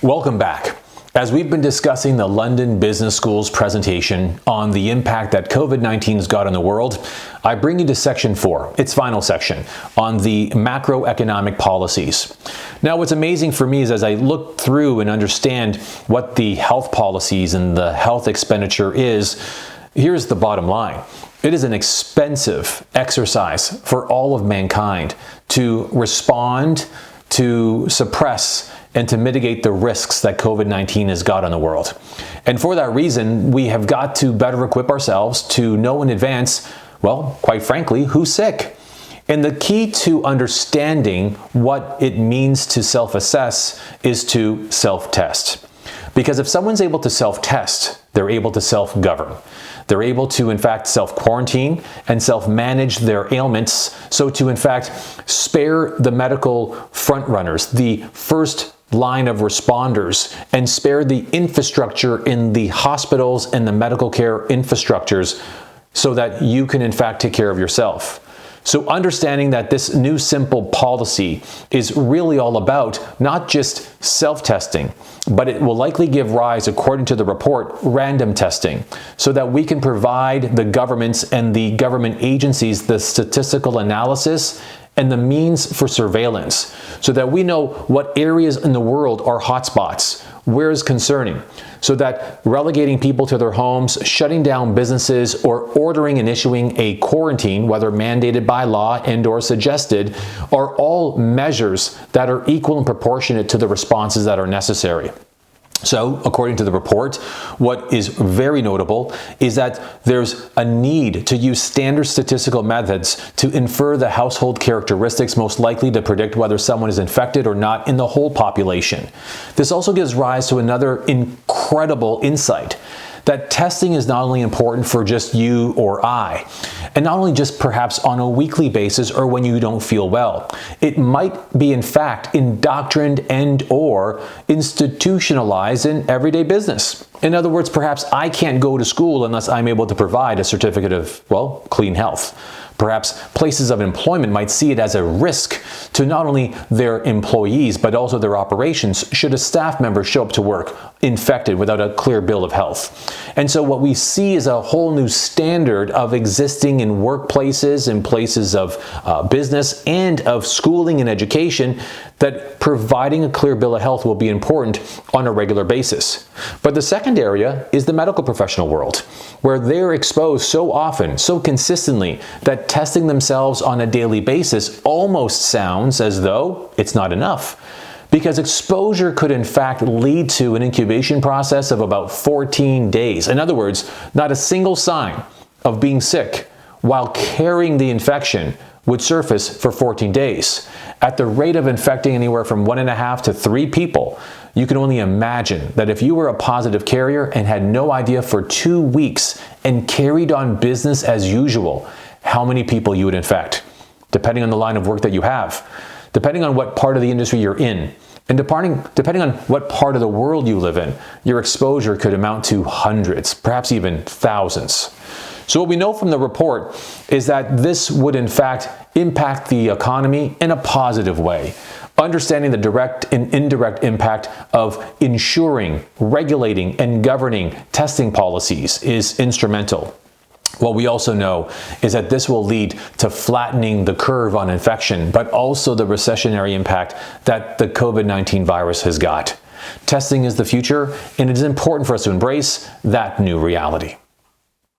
Welcome back. As we've been discussing the London Business School's presentation on the impact that COVID-19 has got on the world, I bring you to section 4, its final section, on the macroeconomic policies. Now, what's amazing for me is as I look through and understand what the health policies and the health expenditure is, here's the bottom line. It is an expensive exercise for all of mankind to respond, to suppress, and to mitigate the risks that COVID-19 has got on the world. And for that reason, we have got to better equip ourselves to know in advance, well, quite frankly, who's sick. And the key to understanding what it means to self-assess is to self-test. Because if someone's able to self-test, they're able to self-govern. They're able to, in fact, self-quarantine and self-manage their ailments, so to, in fact, spare the medical frontrunners, the first line of responders, and spare the infrastructure in the hospitals and the medical care infrastructures so that you can, in fact, take care of yourself. So understanding that this new simple policy is really all about not just self-testing, but it will likely give rise, according to the report, random testing, so that we can provide the governments and the government agencies the statistical analysis and the means for surveillance, so that we know what areas in the world are hotspots, where is concerning, so that relegating people to their homes, shutting down businesses, or ordering and issuing a quarantine, whether mandated by law and or suggested, are all measures that are equal and proportionate to the responses that are necessary. So, according to the report, what is very notable is that there's a need to use standard statistical methods to infer the household characteristics most likely to predict whether someone is infected or not in the whole population. This also gives rise to another incredible insight, that testing is not only important for just you or I, and not only just perhaps on a weekly basis or when you don't feel well. It might be, in fact, indoctrined and or institutionalized in everyday business. In other words, perhaps I can't go to school unless I'm able to provide a certificate of, well, clean health. Perhaps places of employment might see it as a risk to not only their employees, but also their operations should a staff member show up to work infected without a clear bill of health. And so what we see is a whole new standard of existing in workplaces and places of business and of schooling and education, that providing a clear bill of health will be important on a regular basis. But the second area is the medical professional world, where they're exposed so often, so consistently, that testing themselves on a daily basis almost sounds as though it's not enough. Because exposure could in fact lead to an incubation process of about 14 days. In other words, not a single sign of being sick while carrying the infection would surface for 14 days. At the rate of infecting anywhere from 1.5 to 3 people, you can only imagine that if you were a positive carrier and had no idea for 2 weeks and carried on business as usual, how many people you would infect, depending on the line of work that you have, depending on what part of the industry you're in, and depending on what part of the world you live in, your exposure could amount to hundreds, perhaps even thousands. So what we know from the report is that this would in fact impact the economy in a positive way. Understanding the direct and indirect impact of ensuring, regulating, and governing testing policies is instrumental. What we also know is that this will lead to flattening the curve on infection, but also the recessionary impact that the COVID-19 virus has got. Testing is the future, and it is important for us to embrace that new reality.